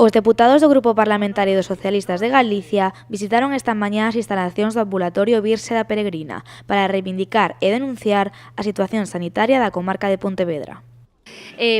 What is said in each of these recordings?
Os deputados do Grupo Parlamentario dos Socialistas de Galicia visitaron esta mañá as instalacións do ambulatorio Virxe da Peregrina para reivindicar e denunciar a situación sanitaria da comarca de Pontevedra.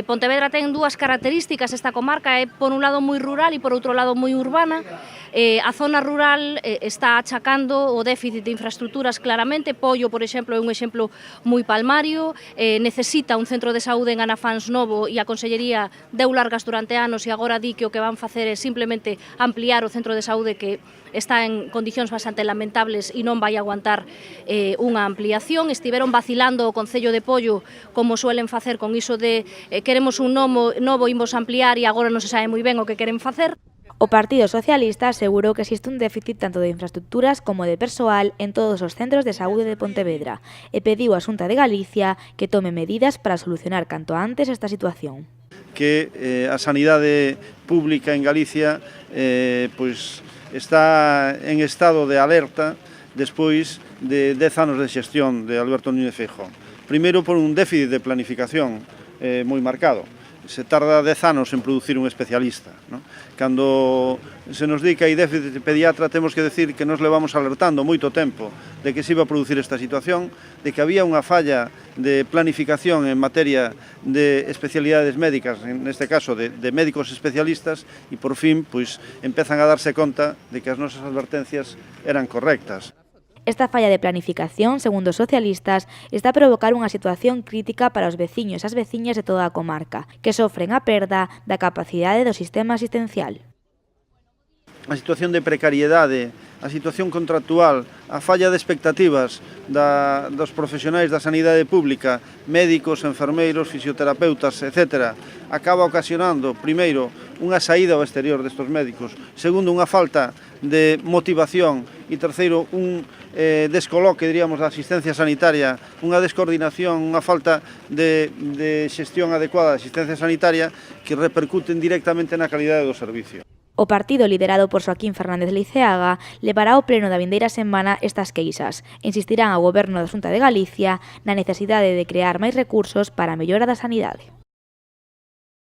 Pontevedra ten dúas características, esta comarca é por un lado moi rural e por outro lado moi urbana. A zona rural está achacando o déficit de infraestructuras claramente. Pollo, por exemplo, é un exemplo moi palmario, necesita un centro de saúde en Anafáns novo e a Consellería deu largas durante anos e agora di que o que van facer é simplemente ampliar o centro de saúde que está en condicións bastante lamentables e non vai aguantar unha ampliación. Estiveron vacilando o Concello de Pollo como suelen facer con iso de queremos un novo, imos ampliar e agora non se sabe moi ben o que queren facer. O Partido Socialista asegurou que existe un déficit tanto de infraestructuras como de persoal en todos os centros de saúde de Pontevedra e pediu á Xunta de Galicia que tome medidas para solucionar canto antes esta situación. Que a sanidade pública en Galicia está en estado de alerta despois de 10 anos de xestión de Alberto Núñez Feijóo. Primeiro por un déficit de planificación moi marcado. Se tarda 10 anos en producir un especialista. Cando se nos di que hai déficit de pediatra, temos que decir que nos levamos alertando moito tempo de que se iba a producir esta situación, de que había unha falla de planificación en materia de especialidades médicas, neste caso de médicos especialistas, e por fin empezan a darse conta de que as nosas advertencias eran correctas. Esta falla de planificación, segundo os socialistas, está a provocar unha situación crítica para os veciños e as veciñas de toda a comarca, que sofren a perda da capacidade do sistema asistencial. A situación de precariedade, a situación contractual, a falla de expectativas dos profesionais da sanidade pública, médicos, enfermeiros, fisioterapeutas, etc., acaba ocasionando, primeiro, unha saída ao exterior destes médicos, segundo, unha falta de motivación e terceiro, un descoloque, diríamos, da asistencia sanitaria, unha descoordinación, unha falta de xestión adecuada da asistencia sanitaria que repercuten directamente na calidade do servicio. O partido liderado por Xoaquín Fernández Leiceaga levará ao pleno da vindeira semana estas queixas. Insistirán ao Goberno da Xunta de Galicia na necesidade de crear máis recursos para a mellora da sanidade.